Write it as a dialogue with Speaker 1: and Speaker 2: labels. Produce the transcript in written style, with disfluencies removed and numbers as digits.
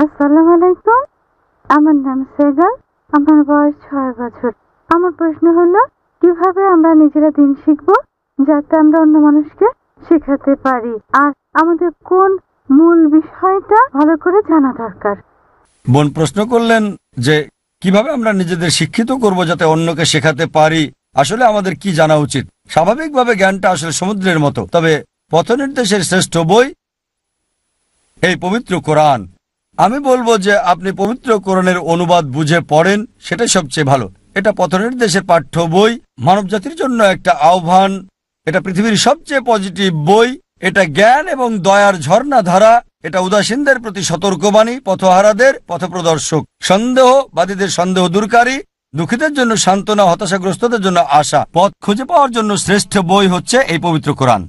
Speaker 1: আসসালামু আলাইকুম। আমার নাম সেগাল। আমার বয়স 6 বছর। আমার প্রশ্ন হলো, কিভাবে আমরা নিজেরা দিন শিখব যাতে আমরা অন্য মানুষকে শেখাতে পারি, আর আমাদের কোন মূল বিষয়টা ভালো করে জানা দরকার?
Speaker 2: বোন প্রশ্ন করলেন যে কিভাবে আমরা নিজেদের শিক্ষিত করব যাতে অন্যকে শেখাতে পারি। আসলে আমাদের কি জানা উচিত? স্বাভাবিকভাবে জ্ঞানটা আসলে সমুদ্রের মতো, তবে পথনির্দেশের শ্রেষ্ঠ বই এই পবিত্র কোরআন। আমি বলবো যে আপনি পবিত্র কোরআনের অনুবাদ বুঝে পড়েন, সেটাই সবচেয়ে ভালো। এটা পথনির্দেশের পাঠ্য বই, মানবজাতির জন্য একটা আহ্বান। এটা পৃথিবীর সবচেয়ে পজিটিভ বই। এটা জ্ঞান এবং দয়ার ঝর্ণা ধারা। এটা উদাসীনদের প্রতি সতর্কবাণী, পথহারাদের পথপ্রদর্শক, সন্দেহবাদীদের সন্দেহ দূরকারী, দুঃখীদের জন্য সান্ত্বনা, হতাশাগ্রস্তদের জন্য আশা। পথ খুঁজে পাওয়ার জন্য শ্রেষ্ঠ বই হচ্ছে এই পবিত্র কোরআন।